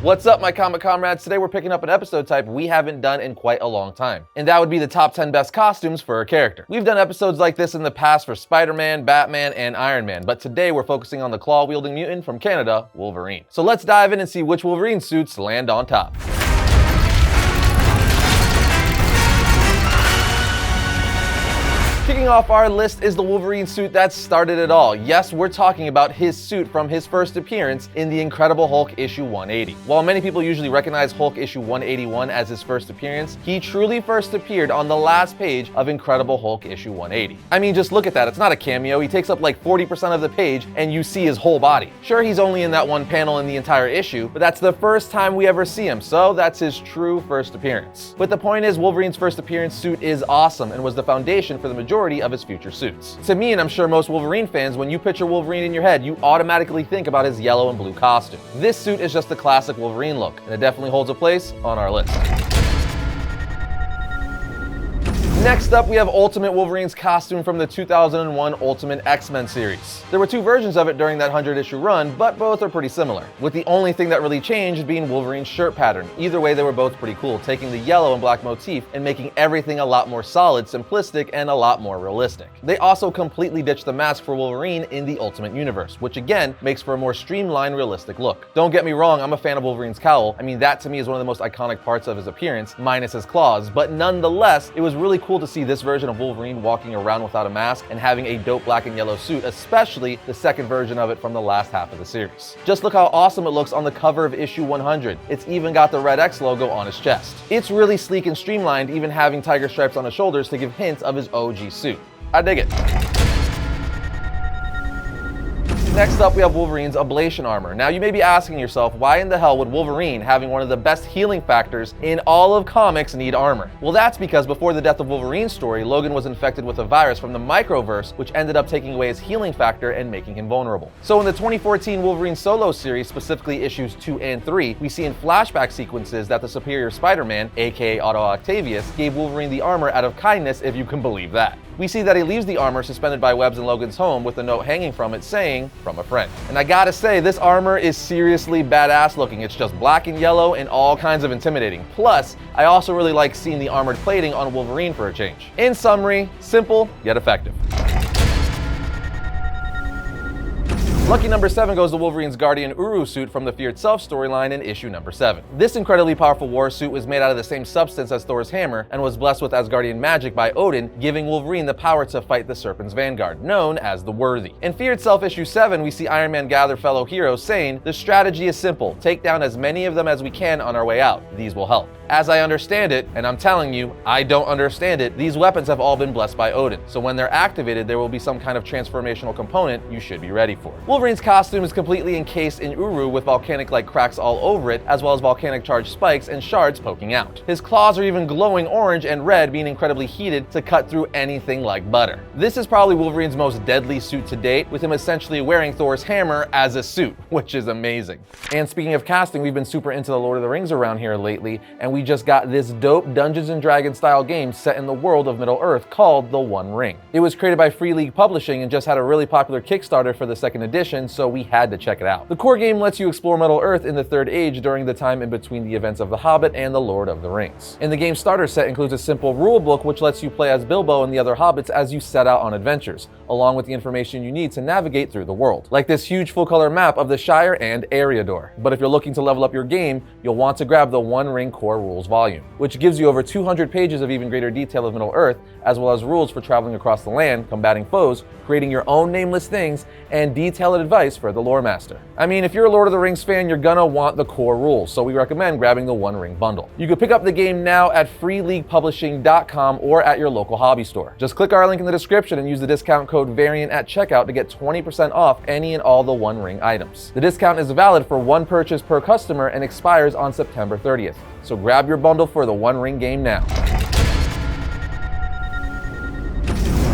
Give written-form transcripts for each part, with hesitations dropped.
What's up, my comic comrades? Today we're picking up an episode type we haven't done in quite a long time, and that would be the top 10 best costumes for a character. We've done episodes like this in the past for Spider-Man, Batman, and Iron Man, but today we're focusing on the claw-wielding mutant from Canada, Wolverine. So let's dive in and see which Wolverine suits land on top. Kicking off our list is the Wolverine suit that started it all. Yes, we're talking about his suit from his first appearance in the Incredible Hulk issue 180. While many people usually recognize Hulk issue 181 as his first appearance, he truly first appeared on the last page of Incredible Hulk issue 180. I mean, just look at that. It's not a cameo. He takes up like 40% of the page and you see his whole body. Sure, he's only in that one panel in the entire issue, but that's the first time we ever see him, so that's his true first appearance. But the point is, Wolverine's first appearance suit is awesome and was the foundation for the majority of his future suits. To me, and I'm sure most Wolverine fans, when you picture Wolverine in your head, you automatically think about his yellow and blue costume. This suit is just the classic Wolverine look, and it definitely holds a place on our list. Next up, we have Ultimate Wolverine's costume from the 2001 Ultimate X-Men series. There were two versions of it during that 100-issue run, but both are pretty similar, with the only thing that really changed being Wolverine's shirt pattern. Either way, they were both pretty cool, taking the yellow and black motif and making everything a lot more solid, simplistic, and a lot more realistic. They also completely ditched the mask for Wolverine in the Ultimate Universe, which again makes for a more streamlined, realistic look. Don't get me wrong, I'm a fan of Wolverine's cowl. I mean, that to me is one of the most iconic parts of his appearance, minus his claws, but nonetheless, it was really cool to see this version of Wolverine walking around without a mask and having a dope black and yellow suit, especially the second version of it from the last half of the series. Just look how awesome it looks on the cover of issue 100. It's even got the Red X logo on his chest. It's really sleek and streamlined, even having tiger stripes on his shoulders to give hints of his OG suit. I dig it. Next up, we have Wolverine's Ablation Armor. Now, you may be asking yourself, why in the hell would Wolverine, having one of the best healing factors in all of comics, need armor? Well, that's because before the death of Wolverine's story, Logan was infected with a virus from the Microverse, which ended up taking away his healing factor and making him vulnerable. So in the 2014 Wolverine solo series, specifically issues 2 and 3, we see in flashback sequences that the Superior Spider-Man, aka Otto Octavius, gave Wolverine the armor out of kindness, if you can believe that. We see that he leaves the armor suspended by webs in Logan's home with a note hanging from it saying, "From a friend." And I gotta say, this armor is seriously badass looking. It's just black and yellow and all kinds of intimidating. Plus, I also really like seeing the armored plating on Wolverine for a change. In summary, simple yet effective. Lucky number 7 goes to Wolverine's Guardian Uru suit from the Fear Itself storyline in issue number 7. This incredibly powerful war suit was made out of the same substance as Thor's hammer and was blessed with Asgardian magic by Odin, giving Wolverine the power to fight the Serpent's vanguard, known as the Worthy. In Fear Itself issue 7, we see Iron Man gather fellow heroes saying, "The strategy is simple, take down as many of them as we can on our way out. These will help." As I understand it, and I'm telling you, I don't understand it, these weapons have all been blessed by Odin. So when they're activated, there will be some kind of transformational component you should be ready for. Wolverine's costume is completely encased in Uru with volcanic-like cracks all over it, as well as volcanic charged spikes and shards poking out. His claws are even glowing orange and red, being incredibly heated to cut through anything like butter. This is probably Wolverine's most deadly suit to date, with him essentially wearing Thor's hammer as a suit, which is amazing. And speaking of casting, we've been super into the Lord of the Rings around here lately, and we just got this dope Dungeons & Dragons style game set in the world of Middle-earth called The One Ring. It was created by Free League Publishing and just had a really popular Kickstarter for the second edition, so we had to check it out. The core game lets you explore Middle-earth in the Third Age during the time in between the events of The Hobbit and The Lord of the Rings. And the game's starter set includes a simple rule book which lets you play as Bilbo and the other hobbits as you set out on adventures, along with the information you need to navigate through the world, like this huge full-color map of the Shire and Eriador. But if you're looking to level up your game, you'll want to grab the One Ring Core Rules volume, which gives you over 200 pages of even greater detail of Middle-earth, as well as rules for traveling across the land, combating foes, creating your own nameless things, and detailed advice for the lore master. I mean, if you're a Lord of the Rings fan, you're gonna want the core rules, so we recommend grabbing the One Ring bundle. You can pick up the game now at freeleaguepublishing.com or at your local hobby store. Just click our link in the description and use the discount code VARIANT at checkout to get 20% off any and all the One Ring items. The discount is valid for one purchase per customer and expires on September 30th. So grab your bundle for the One Ring game now.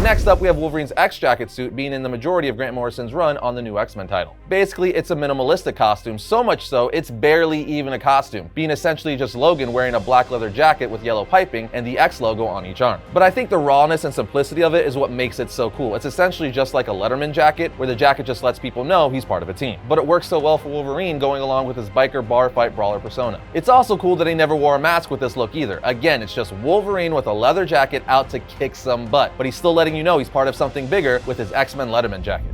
Next up, we have Wolverine's X-Jacket suit being in the majority of Grant Morrison's run on the new X-Men title. Basically, it's a minimalistic costume, so much so it's barely even a costume, being essentially just Logan wearing a black leather jacket with yellow piping and the X logo on each arm. But I think the rawness and simplicity of it is what makes it so cool. It's essentially just like a Letterman jacket, where the jacket just lets people know he's part of a team. But it works so well for Wolverine going along with his biker bar fight brawler persona. It's also cool that he never wore a mask with this look either. Again, it's just Wolverine with a leather jacket out to kick some butt, but he's still letting you know he's part of something bigger with his X-Men Letterman jacket.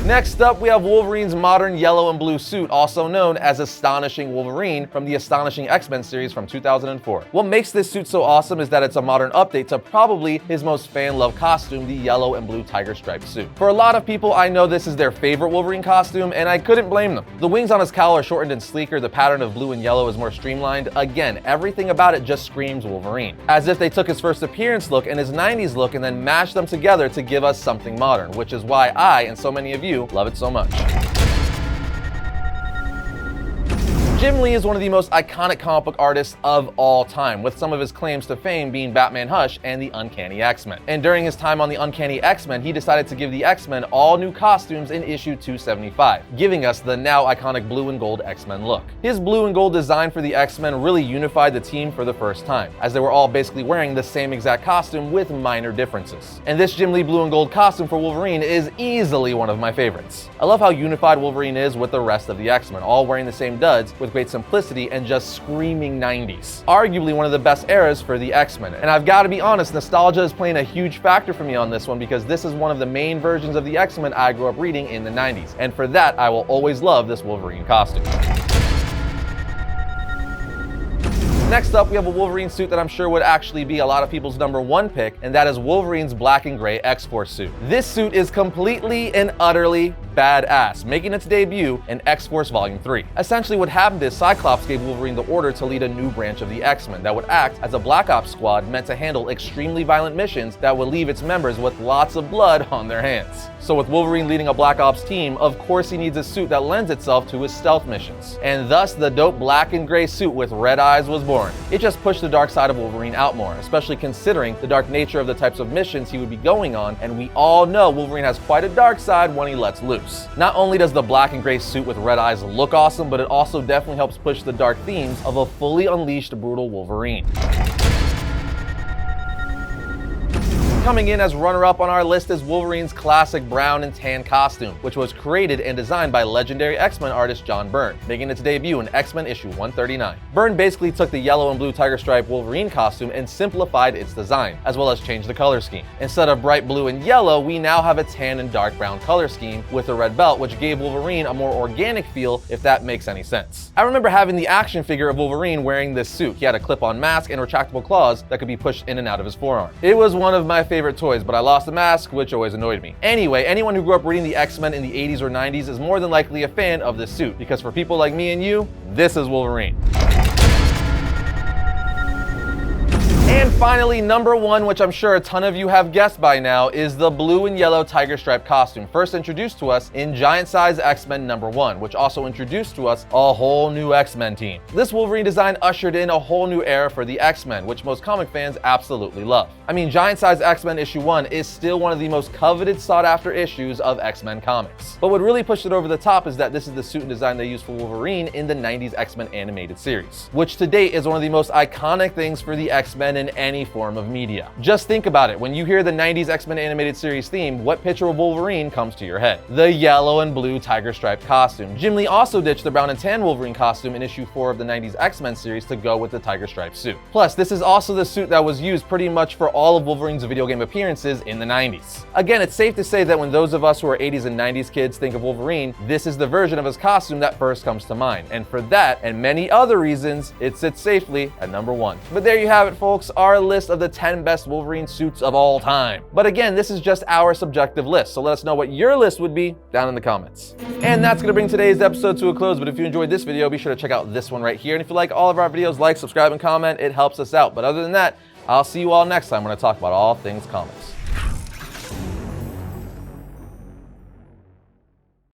Next up, we have Wolverine's modern yellow and blue suit, also known as Astonishing Wolverine from the Astonishing X-Men series from 2004. What makes this suit so awesome is that it's a modern update to probably his most fan-loved costume, the yellow and blue tiger striped suit. For a lot of people, I know this is their favorite Wolverine costume, and I couldn't blame them. The wings on his cowl are shortened and sleeker, the pattern of blue and yellow is more streamlined. Again, everything about it just screams Wolverine. As if they took his first appearance look and his 90s look and then mashed them together to give us something modern, which is why I, and so many of you, love it so much. Jim Lee is one of the most iconic comic book artists of all time, with some of his claims to fame being Batman Hush and the Uncanny X-Men. And during his time on the Uncanny X-Men, he decided to give the X-Men all new costumes in issue 275, giving us the now iconic blue and gold X-Men look. His blue and gold design for the X-Men really unified the team for the first time, as they were all basically wearing the same exact costume with minor differences. And this Jim Lee blue and gold costume for Wolverine is easily one of my favorites. I love how unified Wolverine is with the rest of the X-Men, all wearing the same duds with great simplicity and just screaming 90s. Arguably one of the best eras for the X-Men. And I've got to be honest, nostalgia is playing a huge factor for me on this one because this is one of the main versions of the X-Men I grew up reading in the 90s. And for that, I will always love this Wolverine costume. Next up, we have a Wolverine suit that I'm sure would actually be a lot of people's #1 pick, and that is Wolverine's black and gray X-Force suit. This suit is completely and utterly badass, making its debut in X-Force Volume 3. Essentially what happened is Cyclops gave Wolverine the order to lead a new branch of the X-Men that would act as a Black Ops squad meant to handle extremely violent missions that would leave its members with lots of blood on their hands. So with Wolverine leading a Black Ops team, of course he needs a suit that lends itself to his stealth missions. And thus the dope black and gray suit with red eyes was born. It just pushed the dark side of Wolverine out more, especially considering the dark nature of the types of missions he would be going on, and we all know Wolverine has quite a dark side when he lets loose. Not only does the black and gray suit with red eyes look awesome, but it also definitely helps push the dark themes of a fully unleashed brutal Wolverine. Coming in as runner-up on our list is Wolverine's classic brown and tan costume, which was created and designed by legendary X-Men artist John Byrne, making its debut in X-Men issue 139. Byrne basically took the yellow and blue tiger stripe Wolverine costume and simplified its design, as well as changed the color scheme. Instead of bright blue and yellow, we now have a tan and dark brown color scheme with a red belt, which gave Wolverine a more organic feel, if that makes any sense. I remember having the action figure of Wolverine wearing this suit. He had a clip-on mask and retractable claws that could be pushed in and out of his forearm. It was one of my favorite toys, but I lost the mask, which always annoyed me. Anyway, anyone who grew up reading the X-Men in the 80s or 90s is more than likely a fan of this suit, because for people like me and you, this is Wolverine. And finally, #1, which I'm sure a ton of you have guessed by now, is the blue and yellow tiger stripe costume, first introduced to us in Giant Size X-Men #1, which also introduced to us a whole new X-Men team. This Wolverine design ushered in a whole new era for the X-Men, which most comic fans absolutely love. I mean, Giant Size X-Men issue 1 is still one of the most coveted, sought-after issues of X-Men comics. But what really pushed it over the top is that this is the suit and design they used for Wolverine in the 90s X-Men animated series, which to date is one of the most iconic things for the X-Men in any form of media. Just think about it. When you hear the 90s X-Men animated series theme, what picture of Wolverine comes to your head? The yellow and blue tiger striped costume. Jim Lee also ditched the brown and tan Wolverine costume in issue 4 of the 90s X-Men series to go with the tiger striped suit. Plus, this is also the suit that was used pretty much for all of Wolverine's video game appearances in the 90s. Again, it's safe to say that when those of us who are 80s and 90s kids think of Wolverine, this is the version of his costume that first comes to mind. And for that, and many other reasons, it sits safely at #1. But there you have it, folks, our list of the 10 best Wolverine suits of all time. But again, this is just our subjective list, so let us know what your list would be down in the comments. And that's going to bring today's episode to a close, but if you enjoyed this video, be sure to check out this one right here. And if you like all of our videos, like, subscribe, and comment. It helps us out. But other than that, I'll see you all next time when I talk about all things comics.